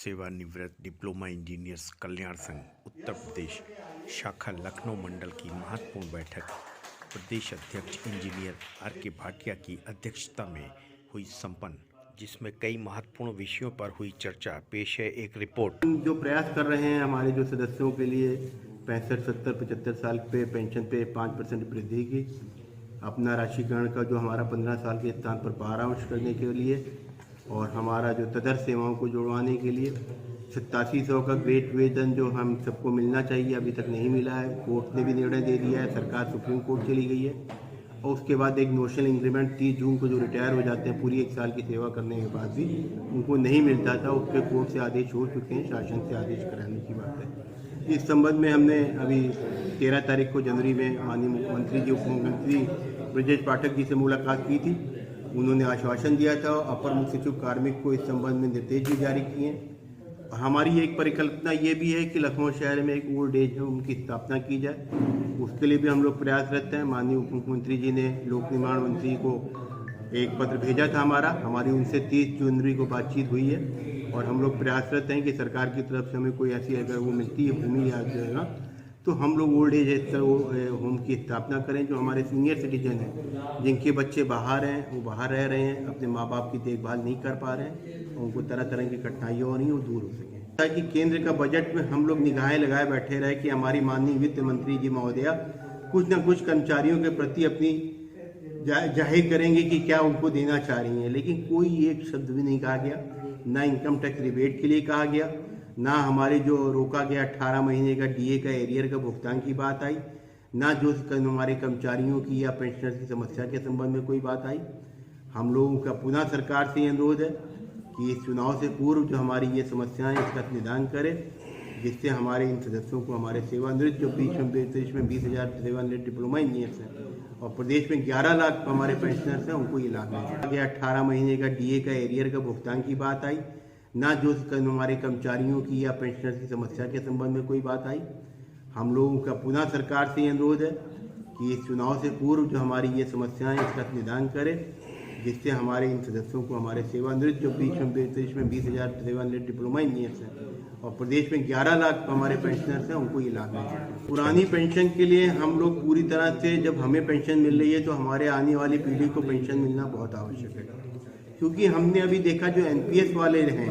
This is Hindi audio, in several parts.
सेवानिवृत्त डिप्लोमा इंजीनियर्स कल्याण संघ उत्तर प्रदेश शाखा लखनऊ मंडल की महत्वपूर्ण बैठक प्रदेश अध्यक्ष इंजीनियर आर.के. भाटिया की अध्यक्षता में हुई संपन्न, जिसमें कई महत्वपूर्ण विषयों पर हुई चर्चा। पेश है एक रिपोर्ट। जो प्रयास कर रहे हैं हमारे जो सदस्यों के लिए 65, 70, 75 साल पे पेंशन पे 5% वृद्धि की, अपना राशिकरण का जो हमारा 15 साल के स्थान पर 12 करने के लिए, और हमारा जो तदर्थ सेवाओं को जुड़वाने के लिए 8700 का ग्रेट वेतन जो हम सबको मिलना चाहिए अभी तक नहीं मिला है। कोर्ट ने भी निर्णय दे दिया है, सरकार सुप्रीम कोर्ट चली गई है। और उसके बाद एक नोशनल इंक्रीमेंट 30 जून को जो रिटायर हो जाते हैं पूरी 1 साल की सेवा करने के बाद भी उनको नहीं मिलता था, उस पर कोर्ट से आदेश हो चुके हैं, शासन से आदेश कराने की बात है। इस संबंध में हमने अभी 13 तारीख को जनवरी में माननीय मुख्यमंत्री जी, उप मुख्यमंत्री ब्रजेश पाठक जी से मुलाकात की थी। उन्होंने आश्वासन दिया था, अपर मुख्य सचिव कार्मिक को इस संबंध में निर्देश भी जारी किए। और हमारी एक परिकल्पना ये भी है कि लखनऊ शहर में एक ओल्ड एज होम की स्थापना की जाए, उसके लिए भी हम लोग प्रयासरत हैं। माननीय उप मुख्यमंत्री जी ने लोक निर्माण मंत्री को एक पत्र भेजा था हमारी उनसे 30 जनवरी को बातचीत हुई है, और हम लोग प्रयासरत हैं कि सरकार की तरफ से हमें कोई ऐसी अगर वो मिलती है भूमि या जाएगा तो हम लोग ओल्ड एज होम की स्थापना करें। जो हमारे सीनियर सिटीजन हैं, जिनके बच्चे बाहर हैं, वो बाहर रह रहे हैं, अपने माँ बाप की देखभाल नहीं कर पा रहे हैं, उनको तरह तरह की कठिनाइयाँ हो रही हैं, वो दूर हो सकें। ताकि केंद्र का बजट में हम लोग निगाहें लगाए बैठे रहे कि हमारी माननीय वित्त मंत्री जी महोदया कुछ न कुछ कर्मचारियों के प्रति अपनी जाहिर करेंगे कि क्या उनको देना चाह रही हैं, लेकिन कोई एक शब्द भी नहीं कहा गया। ना इनकम टैक्स रिबेट के लिए कहा गया, ना हमारे जो रोका गया 18 महीने का डीए का एरियर का भुगतान की बात आई, ना जो हमारे कर्मचारियों की या पेंशनर्स की समस्या के संबंध में कोई बात आई। हम लोगों का पुनः सरकार से अनुरोध है कि इस चुनाव से पूर्व जो हमारी ये समस्याएं इसका निदान करे, जिससे हमारे इन सदस्यों को हमारे सेवानिवृत्त जो प्रदेश में 20,000 सेवानिवृत्त डिप्लोमा इंजीनियर्स हैं और प्रदेश में 11 लाख हमारे पेंशनर्स हैं, उनको ये लाभ मिले। 18 महीने का डीए का एरियर का भुगतान की बात आई, ना जो हमारे कर्मचारियों की या पेंशनर्स की समस्या के संबंध में कोई बात आई। हम लोगों का पुनः सरकार से अनुरोध है कि इस चुनाव से पूर्व जो हमारी ये समस्याएं इसका निदान करे, जिससे हमारे इन सदस्यों को हमारे सेवानिवृत्त जो प्रदेश में 20,000 सेवानिवृत्त डिप्लोमा इंजीनियर्स हैं और प्रदेश में 11 लाख हमारे पेंशनर्स हैं, उनको ये लाभ मिले। पुरानी पेंशन के लिए हम लोग पूरी तरह से, जब हमें पेंशन मिल रही है तो हमारे आने वाली पीढ़ी को पेंशन मिलना बहुत आवश्यक है, क्योंकि हमने अभी देखा जो एनपीएस वाले हैं,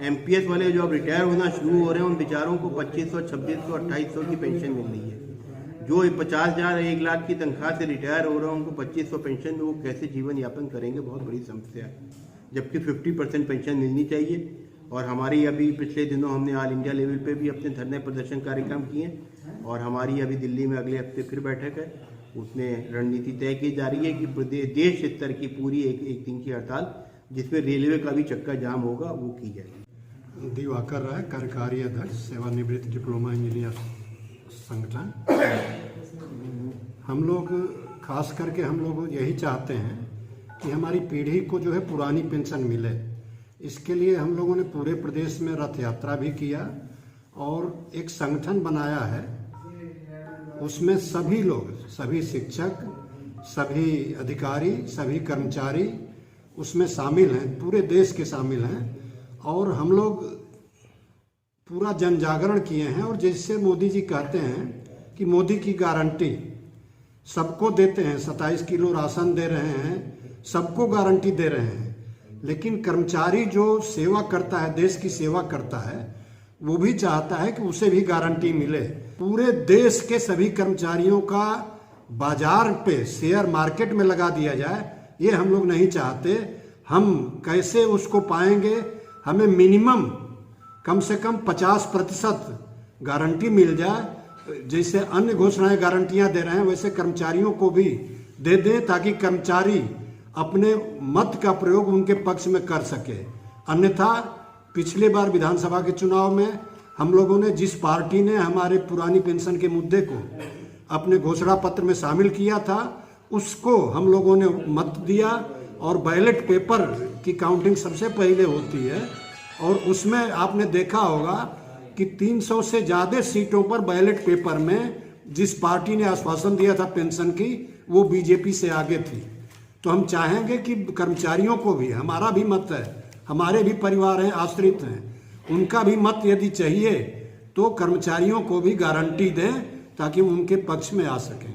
एमपीएस वाले जो अब रिटायर होना शुरू हो रहे हैं, उन बेचारों को 2500, 2600, 2800 की पेंशन मिल रही है। जो 50,000, 1 लाख की तनख्वाह से रिटायर हो रहे हैं, उनको 2500 पेंशन में वो कैसे जीवन यापन करेंगे, बहुत बड़ी समस्या है। जबकि 50% पेंशन मिलनी चाहिए। और हमारी अभी पिछले दिनों हमने ऑल इंडिया लेवल पे भी अपने धरने प्रदर्शन कार्यक्रम किए, और हमारी अभी दिल्ली में अगले हफ्ते फिर बैठक है। उसमें रणनीति तय की जा रही है कि प्रदेश देश स्तर की पूरी एक दिन की हड़ताल, जिसमें रेलवे का भी चक्का जाम होगा, वो की जाएगी। दिवाकर राय, कार्यकारी अध्यक्ष सेवानिवृत्त डिप्लोमा इंजीनियर संगठन। हम लोग खास करके हम लोग यही चाहते हैं कि हमारी पीढ़ी को जो है पुरानी पेंशन मिले। इसके लिए हम लोगों ने पूरे प्रदेश में रथ यात्रा भी किया और एक संगठन बनाया है। उसमें सभी लोग, सभी शिक्षक, सभी अधिकारी, सभी कर्मचारी उसमें शामिल हैं, पूरे देश के शामिल हैं। और हम लोग पूरा जन जागरण किए हैं, और जैसे मोदी जी कहते हैं कि मोदी की गारंटी सबको देते हैं, 27 किलो राशन दे रहे हैं, सबको गारंटी दे रहे हैं, लेकिन कर्मचारी जो सेवा करता है, देश की सेवा करता है, वो भी चाहता है कि उसे भी गारंटी मिले। पूरे देश के सभी कर्मचारियों का बाजार पे, शेयर मार्केट में लगा दिया जाए, ये हम लोग नहीं चाहते। हम कैसे उसको पाएंगे? हमें मिनिमम कम से कम 50% गारंटी मिल जाए। जैसे अन्य घोषणाएं गारंटियां दे रहे हैं, वैसे कर्मचारियों को भी दे दें, ताकि कर्मचारी अपने मत का प्रयोग उनके पक्ष में कर सके। अन्यथा पिछले बार विधानसभा के चुनाव में हम लोगों ने, जिस पार्टी ने हमारे पुरानी पेंशन के मुद्दे को अपने घोषणा पत्र में शामिल किया था, उसको हम लोगों ने मत दिया, और बैलेट पेपर की काउंटिंग सबसे पहले होती है। और उसमें आपने देखा होगा कि 300 से ज़्यादा सीटों पर बैलेट पेपर में जिस पार्टी ने आश्वासन दिया था पेंशन की, वो बीजेपी से आगे थी। तो हम चाहेंगे कि कर्मचारियों को भी, हमारा भी मत है, हमारे भी परिवार हैं, आश्रित हैं, उनका भी मत यदि चाहिए तो कर्मचारियों को भी गारंटी दें ताकि उनके पक्ष में आ सकें।